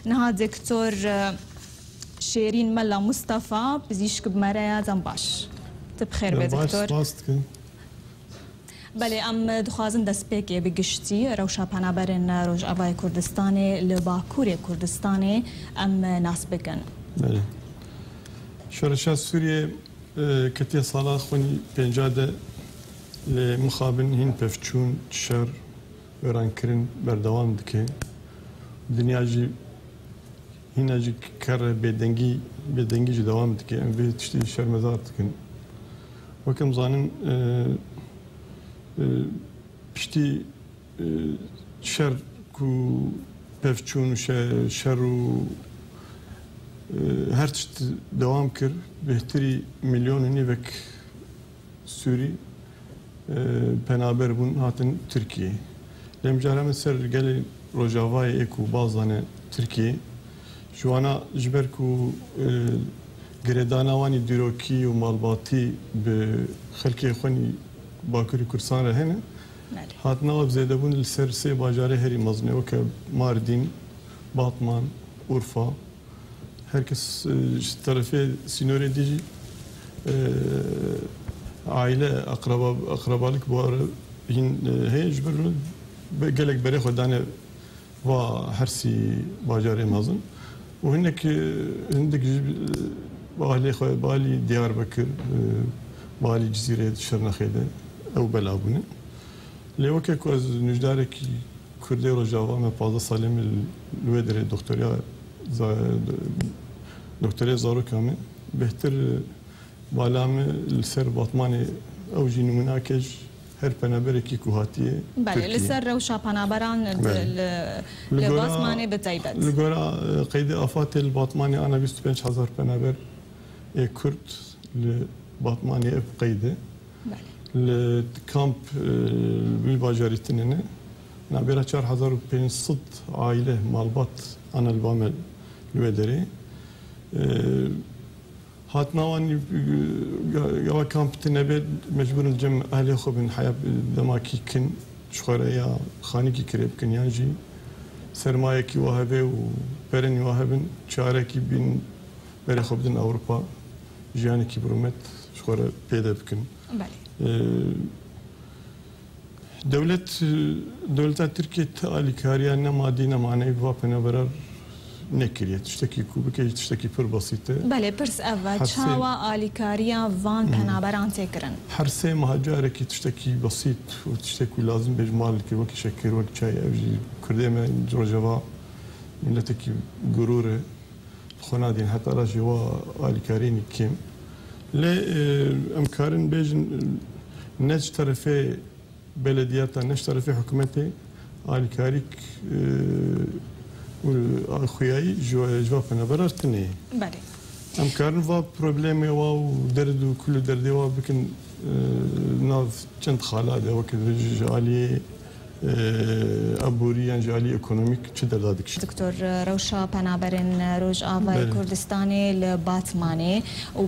نها دكتور شيرين ملا مصطفى بزيشك بمرايا زنباش تبخير بدكتور بله ام دخوازن دسپیکی بگشتی روشا پنابرین روش آوای کردستانی لباکوری کردستانی ام ناس بکن. بله. شورش سوریه کتی سالا خونی پنجاده لمخابن هین پفچون شر وران کرن بردوام دکه دنیا جی هین اجی کار بدنگی جی دوام دکه ام به تشتی شر مزار دکن وکم زانن پشتی شر کو پفچون و شر و هر چت دوام کرد بهتری میلیون نیوک سوری پنابر بون هاتن ترکیه. لیم جارم سر گلی روجاوای اکو بازانه ترکیه. جوانا جبر کو گردانوانی دیروکی و مالباتی به خلکی خونی باکوری کردستان رهنه. هاتنا و بزیده بون لسر سه باجاره هری مزنه و که ماردین، باطمان، اورفا. herkes tarafı sinore dici aile akrabalık bu ara hin hej bir gelek bere xodane va hersi bacarı mazın o hindeki bali Diyarbakır bali Cizire Şırnak'da ev belabune levke koz nüjdarek Kürde rojava me fazla salim lüvedere doktorya دکتری زارو کمی بهتر بالام لسر باطمانی اوجی نمونه کج هر پنابری کی کوهاتیه بله لسر روشا پنابران لباطمانی بتایبت لگورا قید آفات الباطمانی آنا 25,000 پنابر کرد لباطمانی اب قیده لکامپ بالباجاریتنه نبیره 4,500 عائله مالبات آنا البامل لودری هاتناوانی یا کامپتی نبود مجبورن جم اهلی خوبن حیاب دماکی کن شخوره یا خانی کی کریب کن یعنی جی سرمایه کی واهبه و برنی واهبن چاره کی بین بری خوبدن اروپا جیانی کی برومت شخوره پیدا بکن. دولت ترکیه تالی کاریه نمادی نمانه و پنابرار نکریه تشتکی کوبه که تشتکی پر بسیطه. بله پرس اول چاوا آلیکاریا وان پنابران تکرن. هر سه مهاجره که تشتکی بسیط و تشتکی لازم بجمال که وقتی شکر وقت چای اوجی کرده من جوجوا ملت کی غروره خونادین حتی راجوا آلیکارینی کم. ل امکارن بجن نج طرفه بلدیات نج طرفه حکومتی آلیکاریک خویایی جواب پنابرار تنی. بله. امکان و پروبلمی و درد و کل دردی و بکن ناف چند خالاده و که جالی ابوریان جالی اکونومیک چه دردی کشید. دکتر روشا پنابرین روج آوای کردستانی لباطمانی و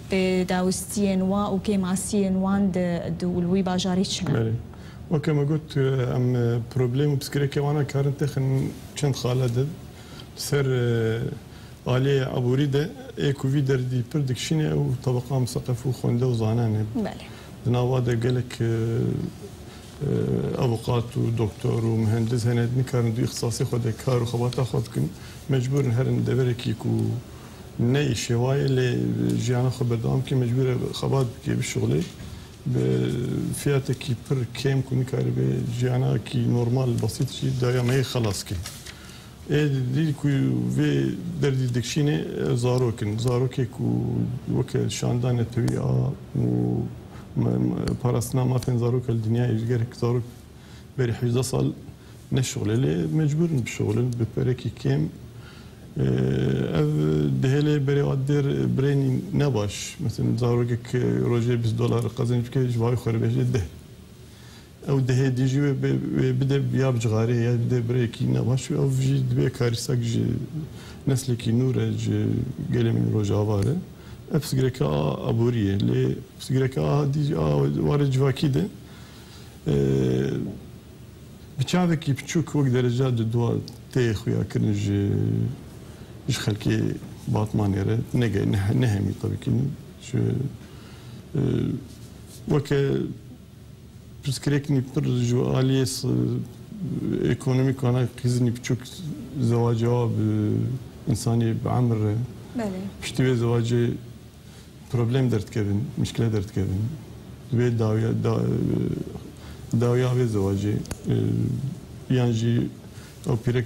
به داوستین و که ماسین وان دولوی باجاری چنه. بله. وكما قلت ام بروبليم بسكريكي وانا كارن تخن چند خالد سر آلي عبوريده ايكو في دردي بردك شيني او طبقه مثقف وخونده وزانانه بله نواده قالك ابوقات ودكتور ومهندس هنا كارن دو اختصاصي خود كار وخباطه خود كن مجبور هرن دبركي كو ني شوايه اللي جانا خبردام كي مجبور خبات بكي بالشغله بفئات کی پر کم کنی کاری به جانا کی نرمال بسیط چی دایا می خلاص کی. دیدی که و دردی دکشینه زارو که وقت شاندان توی و پاراسنا ماتن زارو کل دنیا ایجگر زارو بری 18 سال نشغله لی مجبورن بشغله بپره کی کم دهله بری آدر برینی نباش مثلا زاروگه که روزی $20 قازنی که جوای خوره بشه ده او ده دیجی و بده بیاب جغاره یا بده بری کی نباش او وجی دبی کاریساک ج نسلی کی نوره ج گلمی روزاواره افسگرکا ابوریه لی افسگرکا دیجی وارد جواکی ده بچاوێکی بچووک وەک دەرەجا دوا تێ خویا کردنج iş xelkê batmanê re nehemî tabii weke pirsgirêkî pir ji aliyê ekonomîk wana qîzinî biçûk zewaca bi insanî bi emir re piştî vê zewacê problem derdikevin mişkile derdikevin vê dawiya vê zewacê yan jî ew pîrek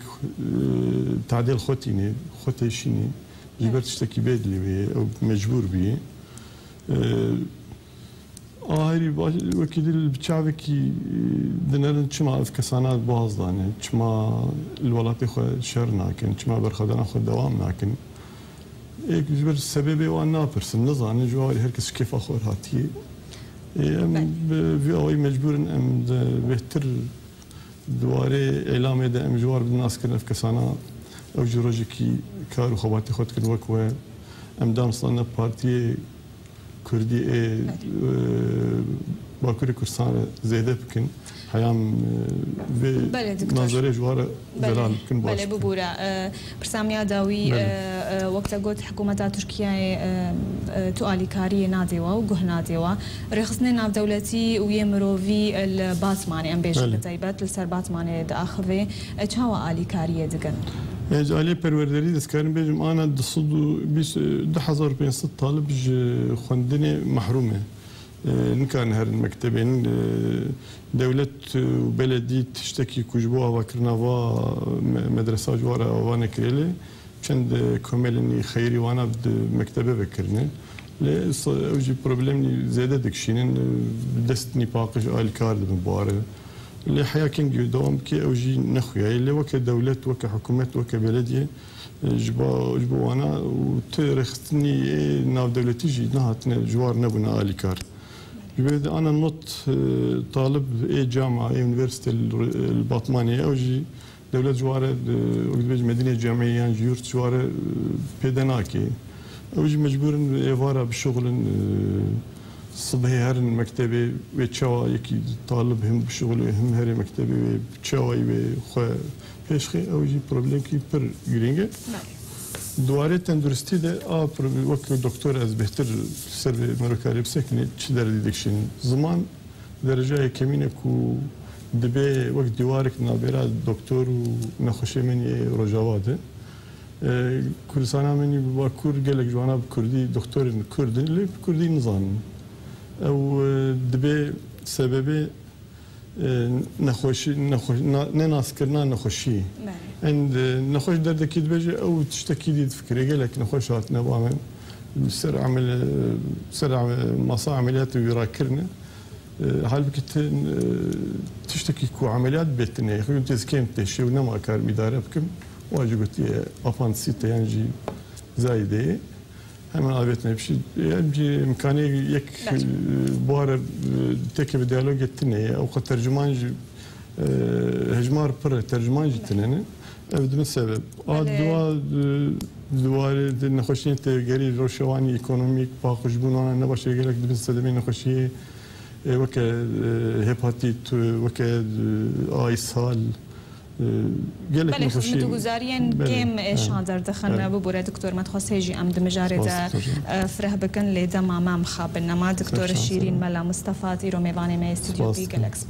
tadêl xwe tîne xwe têşîne ji ber tiştekî bê dilê wê ye ew mecbûr bîye ayrı wekî dil bi çavekî dinerin çima ev kesana baz dane çima li welatê xwe şer nakin çima berxwedana xwe dewam nakin ji ber sebebê wan napirsin nizanin ji warî herkes kêfa xwe hatiye em vê awayî mecbûrin em bêhtir دوارê elamê de em ji war bin naskirin ev kesana ew ji rojekî kar û xebatê xwe dikin wek we em danistane partiyê Kurdî Bakurê Kurdistan re zêde bikin heyam vê manzerê ji war re zelal bikin baş بله ببوره پرسامیا داوی وقت گوت حکومت ترکیه تو آلیکاری نادیوا و گه نادیوا رخصنه ناو دولتی و یه مروی الباتمانی ام بیش بتایبت لسر باتمانی داخوی چاوا آلیکاری دیگن عالی پروردری دستکارم بیشم آن 2500 طالب خواندن محرومه نکان هر مکتبین دولت و بلدی تشتکی کجبوا و کرنوا مدرسه جواره آوان کریله چند کاملنی خیری وانا مکتبه بکرنه لی اوجی پروبلمی زیاده دکشینن دست نیپاقش آل کار دم باره لی حیاکن دوام کی اوجی نخویه لی وک دولت وک حکومت وک بلدیه جبا وانا و ترختنی ناو دولتی جی نهاتنه جوار نبونه آل کار جبت أنا نط طالب جامعة يونيفرسيتي الباطمانية أو جي دولة جوارة مدينة جامعية جيورت جوارة بيدناكي أو جي مجبور إيفارة بشغل صبحي هر مكتبي وتشوا يكي طالب هم بشغل هم هر مكتبي وتشوا وخو بيشخي أو جي بروبلم كي بر يرينجه دواره تندرستی ده وقت دکتر از بهتر سر مرکاری بسکنه چی دردی دکشین زمان درجه کمینه کو دبی وقت دیوارک نابرا دکتر و نخوشی منی رجواده کردستان منی با کرد گلک جوانا کردی دکتر کردن لی کردی نزان او دبی سببی نخوشی نه ناسکرنا نخوشی عند نخوش دردك يدبج او تشتكي دي فكري قال لك نخوش هاتنا بامن سر مصا عمليات ويراكرنا هل بكت تشتكي كو عمليات بيتنا يا اخي تزكيم تشي ونما كار مداره بكم واجبتي افان سيتا يعني زايده hemen avetine bir şey yani imkanı yek buhar tek bir diyalog ettiğine ya o kadar tercümancı hecmar para tercümancı ettiğine evde mi sebep duvarı nexoşiyet geri roşavani ekonomik bakış bunlara ne başa gerek de sedemin nexoşiye vek hepatit vek aishal بله خدمت گزارین کم شادر دخلنا ببوره دکتور متخصصی جی ام دمجاره ده فره بکن لیدا مامام خاب نما دکتور شیرین ملا مصطفی تیرو میوانی می استودیو بی گلکس